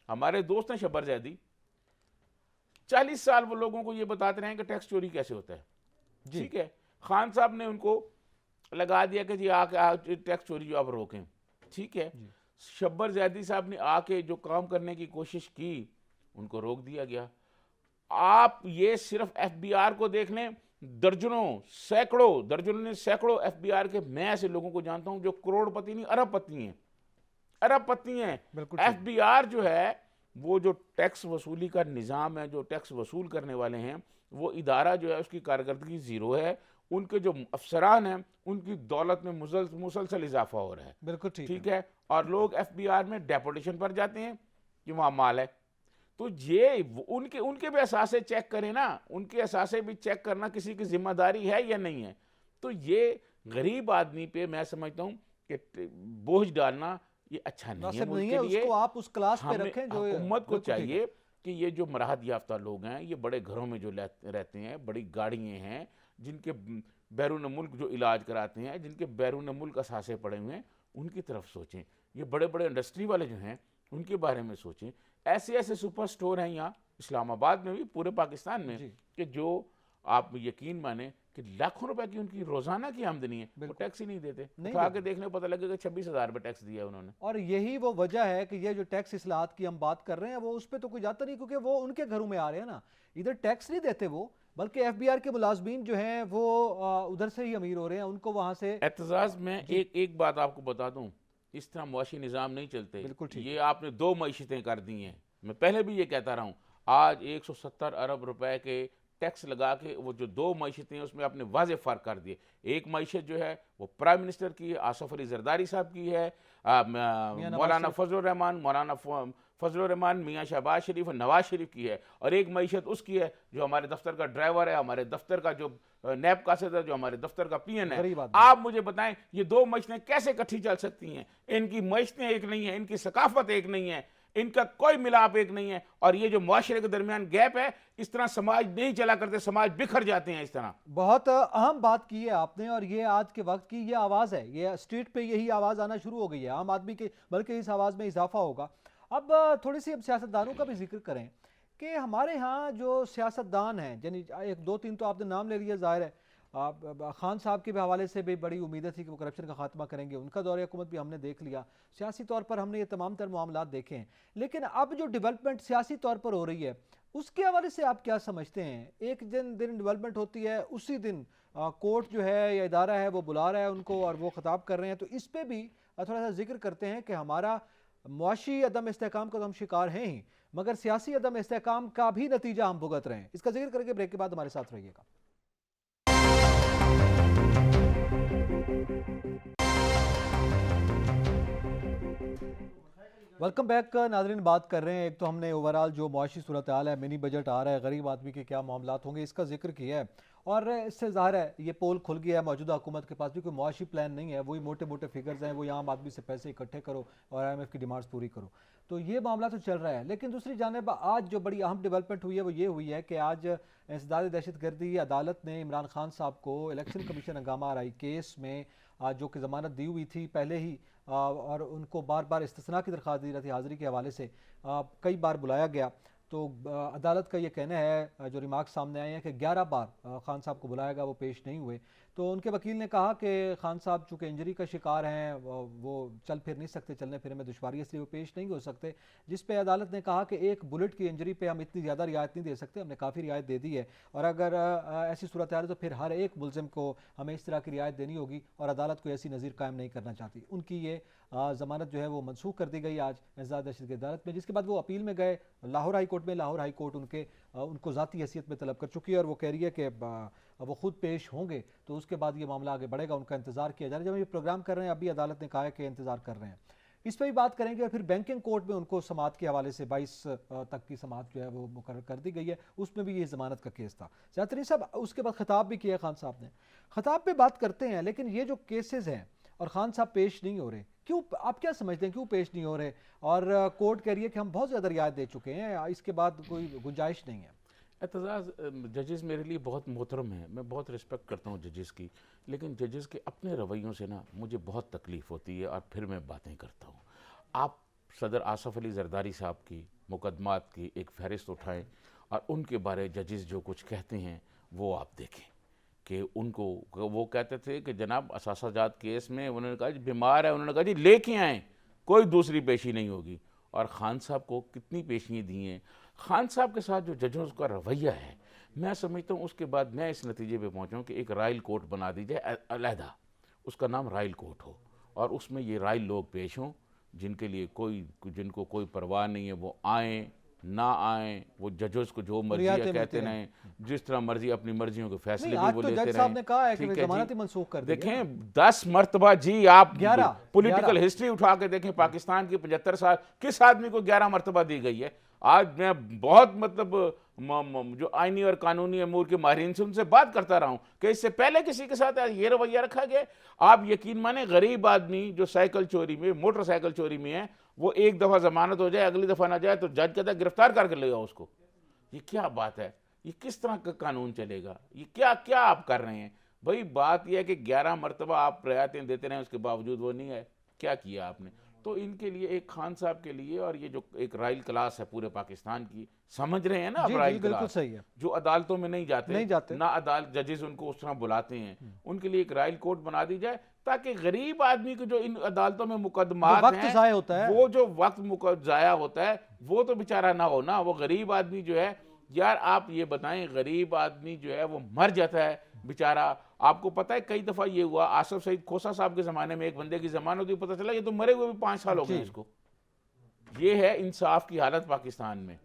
हमारे दोस्त हैं शब्बर जैदी, 40 साल वो लोगों को ये बताते रहे कि टैक्स चोरी कैसे होता है। जी। ठीक है, खान साहब ने उनको लगा दिया कि जी आके टैक्स चोरी जो आप रोकें। ठीक है, शब्बर जैदी साहब ने आके जो काम करने की कोशिश की उनको रोक दिया गया। आप ये सिर्फ एफबीआर को देख लें, दर्जनों ने सैकड़ों एफबीआर के, मैं ऐसे लोगों को जानता हूं जो करोड़पति नहीं अरबपति हैं, बिल्कुल एफबीआर जो है वो जो टैक्स वसूली का निज़ाम है, जो टैक्स वसूल करने वाले हैं, वो इदारा जो है उसकी कारकर्दगी ज़ीरो है। उनके जो अफसरान हैं उनकी दौलत में मुसलसल इजाफा हो रहा है। बिल्कुल ठीक है, और लोग एफबीआर में डेपुटेशन पर जाते हैं कि वहाँ माल है। तो ये उनके उनके भी असासे चेक करें ना, उनके असासे भी चेक करना किसी की जिम्मेदारी है या नहीं है। तो ये गरीब आदमी पे मैं समझता हूँ कि बोझ डालना ये अच्छा नहीं है मुनासिब मुल्क नहीं के है, लिए। उसको आप उस क्लास पे हमें रखें जो हुकूमत को बिल्कुल ठीक है। चाहिए कि ये जो मराहत याफ्ता लोग हैं, ये बड़े घरों में जो रहते हैं, बड़ी गाड़ियाँ हैं, जिनके बैरून मुल्क जो इलाज कराते हैं, जिनके बैरून मुल्क असासे पड़े हुए हैं, उनकी तरफ सोचें। ये बड़े बड़े इंडस्ट्री वाले जो हैं उनके बारे में सोचें। ऐसे ऐसे सुपर स्टोर हैं यहाँ इस्लामाबाद में भी, पूरे पाकिस्तान में, कि जो आप यकीन माने कि लाखों रुपए की उनकी रोजाना की आमदनी है, वो टैक्स ही नहीं देते। उठा के देखने को पता लगेगा 26,000 रुपये टैक्स दिया उन्होंने। और यही वो वजह है कि ये जो टैक्स इस्लाहत की हम बात कर रहे हैं वो उस पर तो कोई जाता नहीं, क्योंकि वो उनके घरों में आ रहे हैं ना। इधर टैक्स नहीं देते वो, बल्कि एफबीआर के मुलाजमीन जो हैं वो उधर से ही अमीर हो रहे हैं, उनको वहां से। एतजाज में एक बात आपको बता दूं, इस तरह मुआशी निज़ाम नहीं चलते। बिल्कुल ठीक। ये आपने 2 मईशतें कर दी हैं। मैं पहले भी ये कहता रहा हूँ, आज 170 अरब रुपए के टैक्स लगा के वो जो 2 मईशतें हैं उसमें आपने वाज़े फ़र्क कर दिए। एक मईशत जो है वो प्राइम मिनिस्टर की है, आसफ अली जरदारी साहब की है, मौलाना फजल रहमान, मियाँ शहबाज शरीफ और नवाज शरीफ की है, और एक मईशत उसकी है जो हमारे दफ्तर का ड्राइवर है, हमारे दफ्तर का जो नैब कासिद है, जो हमारे दफ्तर का पीएन है। आप मुझे बताएं ये 2 मईशतें कैसे इकट्ठी चल सकती हैं? इनकी मईशतें एक नहीं है, इनकी सकाफत एक नहीं है, इनका कोई मिलाप एक नहीं है। और ये जो मुआशरे के दरमियान गैप है, इस तरह समाज नहीं चला करते, समाज बिखर जाते हैं इस तरह। बहुत अहम बात की है आपने, और ये आज के वक्त की ये आवाज़ है, ये स्ट्रीट पे यही आवाज़ आना शुरू हो गई है आम आदमी की, बल्कि इस आवाज़ में इजाफा होगा। अब थोड़ी सी अब सियासतदानों का भी जिक्र करें कि हमारे यहाँ जो सियासतदान हैं, यानी 1-2-3 तो आपने नाम ले लिया, ज़ाहिर है खान साहब के भी हवाले से भी बड़ी उम्मीदें थी कि वो करप्शन का खात्मा करेंगे, उनका दौरे हुकूमत भी हमने देख लिया, सियासी तौर पर हमने ये तमाम तर मामलात देखे हैं। लेकिन अब जो डेवलपमेंट सियासी तौर पर हो रही है उसके हवाले से आप क्या समझते हैं? एक दिन डेवलपमेंट होती है, उसी दिन कोर्ट जो है या इदारा है वो बुला रहा है उनको और वो खिताब कर रहे हैं, तो इस पर भी थोड़ा सा जिक्र करते हैं कि हमारा मुआशी अदम इस्तेहकाम का तो हम शिकार हैं ही, मगर सियासी अदम इस्तेहकाम का भी नतीजा हम भुगत रहे हैं। इसका जिक्र करके ब्रेक के बाद हमारे साथ रहिएगा। वेलकम बैक नाज़रीन, बात कर रहे हैं, एक तो हमने ओवरऑल जो मुआशी सूरत हाल है, मिनी बजट आ रहा है, गरीब आदमी के क्या मामलात होंगे इसका जिक्र किया है, और इससे ज़ाहिर है ये पोल खुल गया है, मौजूदा हुकूमत के पास भी कोई मुआशी प्लान नहीं है, वही मोटे मोटे फिगर्स हैं, वही आम आदमी से पैसे इकट्ठे करो और IMF की डिमांड्स पूरी करो, तो ये मामला तो चल रहा है। लेकिन दूसरी जानिब आज जो बड़ी अहम डेवलपमेंट हुई है वो ये हुई है कि आज इंसदाद दहशतगर्दी अदालत ने इमरान खान साहब को इलेक्शन कमीशन हंगामा आराई केस में जो कि ज़मानत दी हुई थी पहले ही, और उनको बार बार इस्तिस्ना की दरख्वास्त दी रही थी हाज़िरी के हवाले से, कई बार बुलाया गया, तो अदालत का ये कहना है, जो रिमार्क सामने आए हैं, कि 11 बार खान साहब को बुलाया गया, वो पेश नहीं हुए। तो उनके वकील ने कहा कि खान साहब चूँकि इंजरी का शिकार हैं, वो चल फिर नहीं सकते, चलने फिरने में दुश्वारी, इसलिए वो पेश नहीं हो सकते, जिस पे अदालत ने कहा कि एक बुलेट की इंजरी पे हम इतनी ज़्यादा रियायत नहीं दे सकते, हमने काफ़ी रियायत दे दी है, और अगर ऐसी सूरत है तो फिर हर एक मुलजिम को हमें इस तरह की रियायत देनी होगी, और अदालत को ऐसी नज़ीर कायम नहीं करना चाहती। उनकी ये ज़मानत जो है वो मनसूख कर दी गई आज इंसदाद दहशतगर्दी अदालत में, जिसके बाद वो अपील में गए लाहौर हाई कोर्ट में। लाहौर हाई कोर्ट उनको ज़ाती हैसियत में तलब कर चुकी है, और वो कह रही है कि वो खुद पेश होंगे तो उसके बाद ये मामला आगे बढ़ेगा, उनका इंतज़ार किया जा रहा है। जब हम ये प्रोग्राम कर रहे हैं अभी अदालत ने कहा है कि इंतज़ार कर रहे हैं, इस पर भी बात करेंगे। और फिर बैंकिंग कोर्ट में उनको समाअत के हवाले से 22 तक की समाअत जो है वो मुकर्रर कर दी गई है, उसमें भी ये ज़मानत का केस था। ज़ातरी साहब उसके बाद खिताब भी किया खान साहब ने, खिताब पे बात करते हैं, लेकिन ये जो केसेस हैं और खान साहब पेश नहीं हो रहे, क्यों, आप क्या समझते हैं क्यों पेश नहीं हो रहे? और कोर्ट कह रही है कि हम बहुत ज़्यादा रियायत दे चुके हैं, इसके बाद कोई गुंजाइश नहीं है। एतजाज़ जजेस मेरे लिए बहुत मोहतरम हैं, मैं बहुत रिस्पेक्ट करता हूँ जजेस की, लेकिन जजेस के अपने रवैयों से ना मुझे बहुत तकलीफ़ होती है और फिर मैं बातें करता हूँ। आप सदर आसफ़ अली ज़रदारी साहब की मुकदमात की एक फ़हरिस्त उठाएं और उनके बारे जजेस जो कुछ कहते हैं वो आप देखें कि उनको वो कहते थे कि जनाब असासाजात केस में उन्होंने कहा जी बीमार है, उन्होंने कहा जी लेके आएँ, कोई दूसरी पेशी नहीं होगी। और ख़ान साहब को कितनी पेशियाँ दी हैं। ख़ान साहब के साथ जो जजों का रवैया है, मैं समझता हूँ उसके बाद मैं इस नतीजे पे पहुँचा हूँ कि एक राइल कोर्ट बना दी जाए अलहदा, उसका नाम राइल कोर्ट हो और उसमें ये राइल लोग पेश हों जिनके लिए जिनको कोई परवाह नहीं है, वो आएँ ना आएँ, वो जजेस को जो मर्जी रियायतें कहते मिलती रहें, जिस तरह मर्जी अपनी मर्जियों के फैसले नहीं, भी आज वो तो लेते जज साहब रहें। ने कहा है कि ठीक है जमानत जी। ही मनसूख कर दी है ना। देखें 10 मरतबा जी, आप 11 पॉलिटिकल हिस्ट्री उठा के देखें, पाकिस्तान की 75 साल किस आदमी को 11 मरतबा दी गई है। आज मैं बहुत मतलब जो आईनी और कानूनी अमूर के माहिरीन से उनसे बात करता रहा हूँ कि इससे पहले किसी के साथ ये रवैया रखा गया। आप यकीन माने गरीब आदमी जो साइकिल चोरी में, मोटरसाइकिल चोरी में है, वो एक दफ़ा जमानत हो जाए, अगली दफ़ा ना जाए तो जज कहता है गिरफ्तार करके ले आओ उसको। ये क्या बात है? ये किस तरह का कानून चलेगा? ये क्या क्या आप कर रहे हैं भाई? बात यह है कि 11 मरतबा आप रियायतें देते रहे, उसके बावजूद वो नहीं है। क्या किया आपने? तो इनके लिए, एक खान साहब के लिए, और ये जो एक राइल क्लास है पूरे पाकिस्तान की, समझ रहे हैं ना आप? जी राइल जी बिल्कुल क्लास सही है। जो अदालतों में नहीं जाते ना, अदालत जजेस उनको उस तरह बुलाते हैं, उनके लिए एक राइल कोर्ट बना दी जाए ताकि गरीब आदमी को जो इन अदालतों में मुकदमात वक्त हैं, ज़ाया होता है। वो जो वक्त ज़ाया होता है वो तो बेचारा ना हो ना। वो गरीब आदमी जो है, यार आप ये बताएं, गरीब आदमी जो है वो मर जाता है बेचारा। आपको पता है कई दफ़ा ये हुआ, आसफ सईद खोसा साहब के ज़माने में एक बंदे की जमानत हुई, पता चला ये तो मरे हुए भी 5 साल हो गए इसको। ये है इंसाफ की हालत पाकिस्तान में,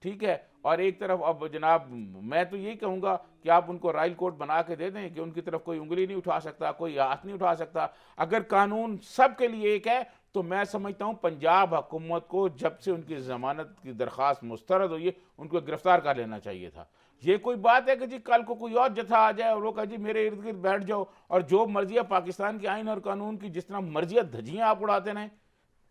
ठीक है। और एक तरफ अब जनाब, मैं तो यही कहूँगा कि आप उनको राइल कोर्ट बना के दे दें कि उनकी तरफ कोई उंगली नहीं उठा सकता, कोई हाथ नहीं उठा सकता। अगर कानून सब के लिए एक है तो मैं समझता हूँ पंजाब हुकूमत को जब से उनकी ज़मानत की दरख्वास्त मुस्तरद हुई है, उनको गिरफ्तार कर लेना चाहिए था। ये कोई बात है कि जी कल को कोई और जथा आ जाए और वो कहे जी मेरे इर्द गिर्द बैठ जाओ और जो मर्जी है पाकिस्तान के आइन और कानून की जिस तरह मर्जी है धज्जियाँ आप उड़ाते रहें,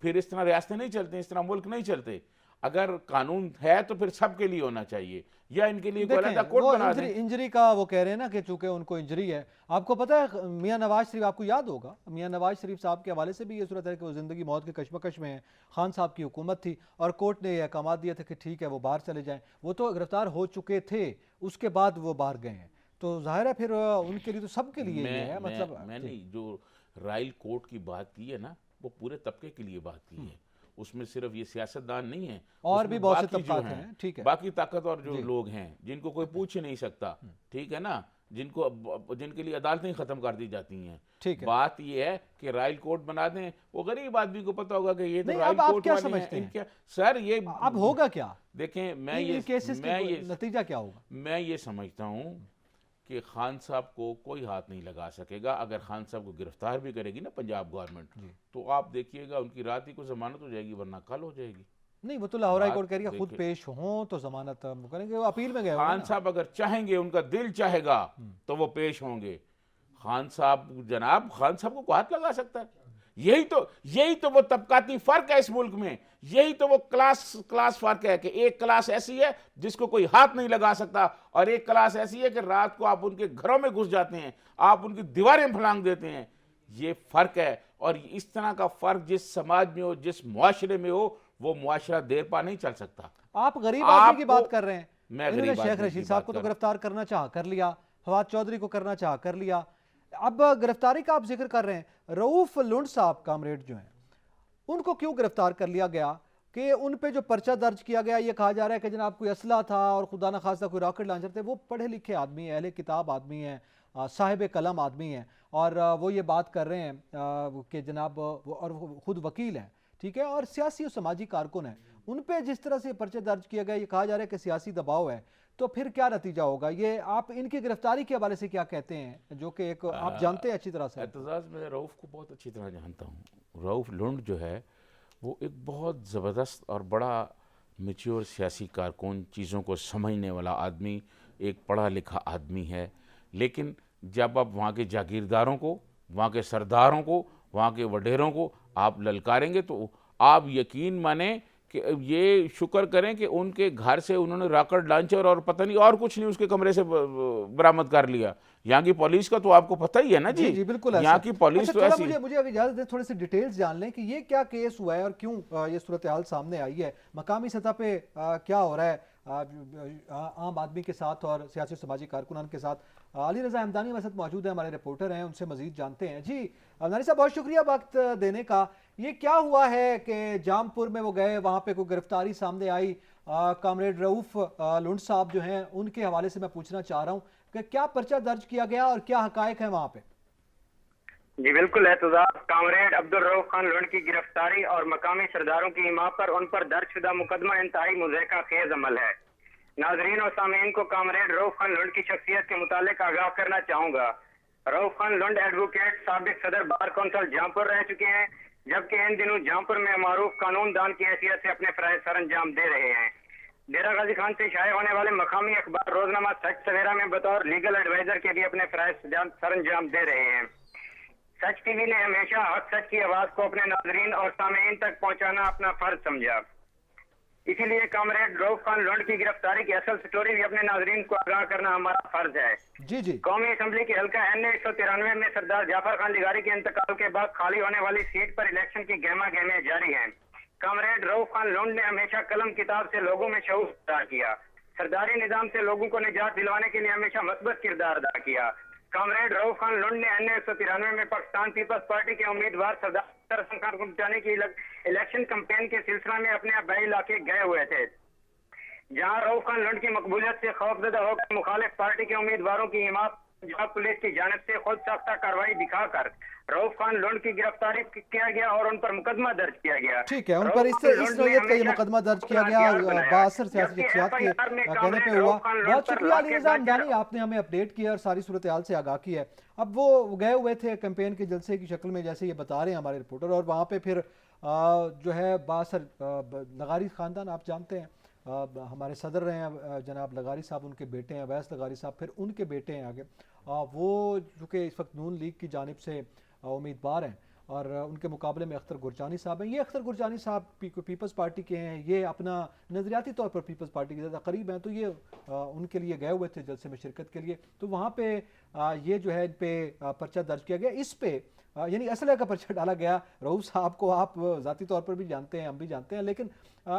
फिर इस तरह रियासतें नहीं चलती, इस तरह मुल्क नहीं चलते। अगर कानून है तो फिर सबके लिए होना चाहिए, या इनके लिए कोई अलग कोर्ट बना दें। इंजरी का वो कह रहे हैं ना कि चूंकि उनको इंजरी है। आपको पता है मियां नवाज शरीफ, आपको याद होगा मियां नवाज शरीफ साहब के हवाले से भी ये सूरत है कि वो जिंदगी मौत के कशमकश में है। खान साहब की हुकूमत थी और कोर्ट ने यह अहकाम दिया था कि ठीक है वो बाहर चले जाएं। वो तो गिरफ्तार हो चुके थे, उसके बाद वो बाहर गए हैं, तो जाहिर है फिर उनके लिए तो सबके लिए ये है। मतलब मैंने जो राइल कोर्ट की बात की है ना, वो पूरे तबके के लिए बात की है। उसमें सिर्फ ये सियासतदान नहीं है, और भी बहुत से तबकात हैं, हैं, ठीक है, बाकी ताकतवर जो लोग हैं जिनको कोई पूछ ही नहीं सकता, ठीक है ना, जिनके लिए अदालतें खत्म कर दी जाती हैं। ठीक है। बात ये है कि राइल कोर्ट बना दें, वो गरीब आदमी को पता होगा कि ये तो नहीं, राइल अब आप कोर्ट क्या वाले समझते हैं, हैं? इनके सर ये अब होगा क्या? देखें, नतीजा क्या होगा? मैं ये समझता हूँ कि खान साहब को कोई हाथ नहीं लगा सकेगा। अगर खान साहब को गिरफ्तार भी करेगी ना पंजाब गवर्नमेंट, तो आप देखिएगा उनकी रात ही को जमानत हो जाएगी, वरना कल हो जाएगी। नहीं, वो तो लाहौर हाई कोर्ट कह रही है खुद पेश हों तो जमानत करेंगे, वो अपील में गए। खान साहब अगर चाहेंगे, उनका दिल चाहेगा तो वो पेश होंगे। खान साहब, जनाब खान साहब को हाथ लगा सकता है? यही तो वो तबकाती फर्क है इस मुल्क में। यही तो वो क्लास फर्क है कि एक क्लास ऐसी है जिसको कोई हाथ नहीं लगा सकता, और एक क्लास ऐसी है कि रात को आप उनके घरों में घुस जाते हैं, आप उनकी दीवारें फलांग देते हैं। ये फर्क है, और इस तरह का फर्क जिस समाज में हो, जिस मुआशरे में हो, वो मुआशरा देर पा नहीं चल सकता। आप गरीब आदमी की बात कर रहे हैं। मैं शेख रशीद साहब को तो गिरफ्तार करना चाह कर लिया, फवाद चौधरी को करना चाह कर लिया। अब गिरफ्तारी का आप जिक्र कर रहे हैं, रऊफ लुंड साहब कामरेड जो हैं, उनको क्यों गिरफ्तार कर लिया गया? कि उन पे जो पर्चा दर्ज किया गया, ये कहा जा रहा है कि जनाब कोई असला था और खुदा न खास्ता कोई रॉकेट लॉन्चर थे। वो पढ़े लिखे आदमी हैं, अहले किताब आदमी हैं, साहिब कलम आदमी हैं, और वो ये बात कर रहे हैं कि जनाब और वो खुद वकील हैं, ठीक है, और सियासी और समाजी कारकुन हैं। उन पे जिस तरह से पर्चे दर्ज किया गया, ये कहा जा रहा है कि सियासी दबाव है, तो फिर क्या नतीजा होगा? ये आप इनकी गिरफ्तारी के हवाले से क्या कहते हैं, जो कि एक आप जानते हैं अच्छी तरह से? एतजाज़, मैं रऊफ़ को बहुत अच्छी तरह जानता हूँ। रऊफ़ लुंड जो है वो एक बहुत ज़बरदस्त और बड़ा मैच्योर सियासी कारकुन, चीज़ों को समझने वाला आदमी, एक पढ़ा लिखा आदमी है। लेकिन जब आप वहाँ के जागीरदारों को, वहाँ के सरदारों को, वहाँ के वडेरों को आप ललकारेंगे तो आप यकीन माने कि ये शुक्र करें कि उनके घर से उन्होंने रॉकेट लॉन्चर और पता नहीं और कुछ नहीं उसके कमरे से बरामद कर लिया। यहाँ की पुलिस का तो आपको पता ही है ना जी, जी बिल्कुल ऐसा। यहाँ की पुलिस अच्छा, तो थोड़ा ऐसी। मुझे अभी इजाजत दें, थोड़ी सी डिटेल्स जान लें कि ये क्या केस हुआ है और क्यों ये सूरत हाल सामने आई है, मकामी सतह पे क्या हो रहा है आम आदमी के साथ और सियासी समाजी कारकुनान के साथ। अली रजा हमदानी हमारे साथ मौजूद है, हमारे रिपोर्टर हैं, उनसे मजीद जानते हैं। जी नानी साहब, बहुत शुक्रिया वक्त देने का। ये क्या हुआ है कि जामपुर में वो गए, वहाँ पे कोई गिरफ्तारी सामने आई, कॉमरेड रऊफ लुंड साहब जो हैं उनके हवाले से मैं पूछना चाह रहा हूँ कि क्या पर्चा दर्ज किया गया और क्या हकायक है वहाँ पे? जी बिल्कुल एहतजाज कामरेड अब्दुल रऊफ खान लुंड की गिरफ्तारी और मकामी सरदारों की हिमायत पर उन पर दर्जशुदा मुकदमा इंतहाई मुज़हका खेज अमल है। नाजरीन और सामीन को कामरेड रऊफ खान लुंड की शख्सियत के मुतालिक आगाह करना चाहूंगा। रऊफ खान लुंड एडवोकेट साबिक सदर बार कौंसिल जामपुर रह चुके हैं, जबकि इन दिनों जामपुर में मारूफ कानून दान की हैसियत से अपने फराइज सर अंजाम दे रहे हैं। डेरा गाजी खान से शाये होने वाले मकामी अखबार रोजनामा सच सवेरा में बतौर लीगल एडवाइजर के भी अपने फराइज सर अंजाम दे रहे हैं। सच टीवी ने हमेशा हक सच की आवाज को अपने नाजरीन और सामीन तक पहुंचाना अपना फर्ज समझा, इसीलिए कामरेड रऊफ खान लुंड की गिरफ्तारी की असल स्टोरी भी अपने नाजरीन को आगाह करना हमारा फर्ज है। जी जी। कौमी असम्बली के हल्का NA 193 में सरदार जाफर खान लिगारी के इंतकाल के बाद खाली होने वाली सीट पर इलेक्शन की गहमा गहमियां जारी हैं। कामरेड रऊफ खान लुंड ने हमेशा कलम किताब से लोगों में शऊर पैदा किया, सरदारी निजाम से लोगों को निजात दिलवाने के लिए हमेशा मस्बत किरदार अदा किया। कामरेड रऊफ खान लुंड ने NA 193 में पाकिस्तान पीपल्स पार्टी के उम्मीदवार सरदार हसन खान को जिताने की इलेक्शन कैंपेन के सिलसिला में अपने आबाई इलाके गए हुए थे, जहां रऊफ खान लुंड की मकबूलियत से खौफजदा होकर मुखालिफ पार्टी के उम्मीदवारों की हिमायत पंजाब पुलिस की जानिब से खुद साख्ता कार्रवाई दिखाकर रऊफ खान लुंड की गिरफ्तारी किया गया और उन पर मुकदमा दर्ज किया गया। ठीक है, उन पर इस नौयत का ये मुकदमा दर्ज किया गया और बासर सियासी शख्सियात के कहने पे हुआ। बहुत शुक्रिया अली रजा हमदानी, आपने हमें अपडेट किया और सारी सूरत हाल से आगाह किया है। अब वो गए हुए थे कैंपेन के जलसे की शक्ल में, जैसे ये बता रहे हैं हमारे रिपोर्टर, और वहाँ पे फिर जो है बासर लगारी ख़ानदान, आप जानते हैं हमारे सदर रहे हैं जनाब लगारी साहब, उनके बेटे हैं अवैस लगारी साहब, फिर उनके बेटे हैं आगे, वो चूँकि इस वक्त नून लीग की जानिब से उम्मीदवार हैं और उनके मुकाबले में अख्तर गुरजानी साहब हैं। ये अख्तर गुरजानी साहब पीपल्स पार्टी के हैं, ये अपना नज़रियाती तौर पर पीपल्स पार्टी के ज़्यादा करीब हैं, तो ये उनके लिए गए हुए थे जलसे में शिरकत के लिए। तो वहाँ पे ये जो है इन पे पर्चा दर्ज किया गया, इस पे यानी असलह का पर्चा डाला गया। रऊफ साहब को आप ज़ाती तौर पर भी जानते हैं, हम भी जानते हैं, लेकिन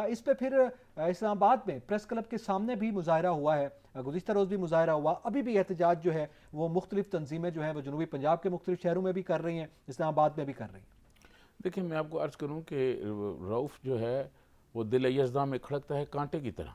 इस पे फिर इस्लामाबाद में प्रेस क्लब के सामने भी मुजाहरा हुआ है, गुज़िश्ता रोज़ भी मुजाहरा हुआ, अभी भी एहतजाज जो है वो मुख्तलिफ तंजीमें जो हैं वो जनूबी पंजाब के मुख्तलिफ शहरों में भी कर रही हैं, इस्लामाबाद में भी कर रही हैं। देखिए, मैं आपको अर्ज़ करूं कि रऊफ जो है वो दिल यज़दा में खड़कता है कांटे की तरह।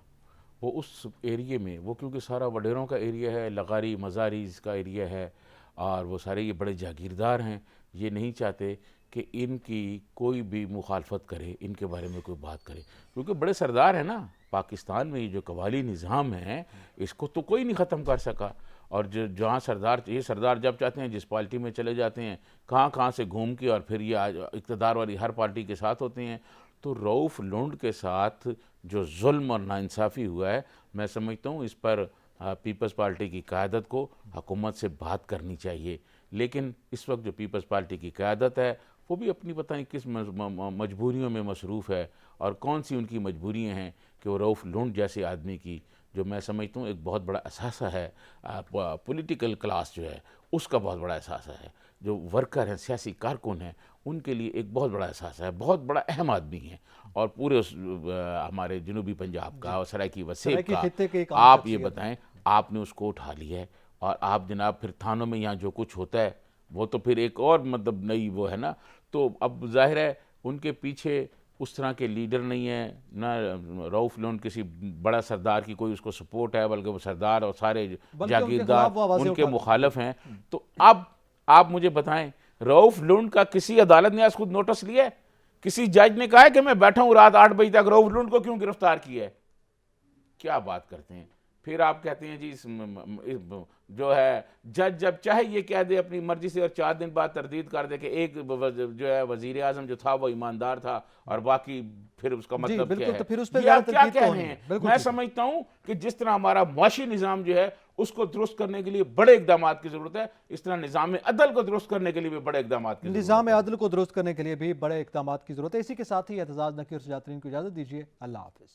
वो उस एरिए में, वो क्योंकि सारा वडेरों का एरिया है, लगारी मज़ारीज़ का एरिया है, और वो सारे ये बड़े जागीरदार हैं, ये नहीं चाहते कि इनकी कोई भी मुखालफत करे, इनके बारे में कोई बात करे, क्योंकि बड़े सरदार हैं ना पाकिस्तान में। ये जो कवाली निज़ाम है इसको तो कोई नहीं ख़त्म कर सका, और जो जहाँ सरदार, ये सरदार जब चाहते हैं जिस पार्टी में चले जाते हैं, कहाँ कहाँ से घूम के, और फिर ये इक़्तिदार वाली हर पार्टी के साथ होते हैं। तो रऊफ लुंड के साथ जो जुल्म और नाइंसाफ़ी हुआ है, मैं समझता हूँ इस पर पीपल्स पार्टी की क़यादत को हुकूमत से बात करनी चाहिए। लेकिन इस वक्त जो पीपल्स पार्टी की क़यादत है वो भी अपनी पता नहीं किस मजबूरियों में मसरूफ़ है, और कौन सी उनकी मजबूरियाँ हैं कि वो रऊफ लुंड जैसे आदमी की, जो मैं समझता हूँ एक बहुत बड़ा असासा है पॉलिटिकल क्लास जो है उसका बहुत बड़ा असासा है, जो वर्कर हैं, सियासी कारकुन हैं, उनके लिए एक बहुत बड़ा असासा है, बहुत बड़ा अहम आदमी है। और पूरे हमारे जनूबी पंजाब का और सरायकी वसेब का आप ये बताएं, आपने उसको उठा लिया है, और आप जनाब फिर थानों में यहाँ जो कुछ होता है वो तो फिर एक और मतलब नई वो है ना। तो अब जाहिर है उनके पीछे उस तरह के लीडर नहीं है ना, रऊफ लुंड किसी बड़ा सरदार की कोई उसको सपोर्ट है, बल्कि वो सरदार और सारे जागीरदार उनके मुखालिफ हैं। तो अब आप मुझे बताएं, रऊफ लुंड का किसी अदालत ने आज खुद नोटिस लिया है? किसी जज ने कहा है कि मैं बैठा हूँ रात 8 बजे तक, रऊफ लुंड को क्यों गिरफ्तार किया है? क्या बात करते हैं। फिर आप कहते हैं जी जो है जज जब चाहे ये कह दे अपनी मर्जी से और 4 दिन बाद तरदीद कर दे कि एक जो है वजीर आजम जो था वो ईमानदार था और बाकी फिर उसका मतलब क्या बिल्कुल, है? तो फिर उस पे ये आप ज़्यादा क्या तरदीद कह तो रहे होनी है। हैं? बिल्कुल मैं ठीक। समझता हूं कि जिस तरह हमारा मुआशी निज़ाम जो है उसको दुरुस्त करने के लिए बड़े इकदाम की जरूरत है, इस तरह निज़ाम अदल को दुरुस्त करने के लिए भी बड़े इकदाम की जरूरत निज़ाम है। आदल को दुरुस्त करने के लिए भी बड़े इकदाम की जरूरत है। इसी के साथ ही एतजाज़ नकी और सजातरीन को इजाज़त दीजिए। अल्लाह हाफिज़।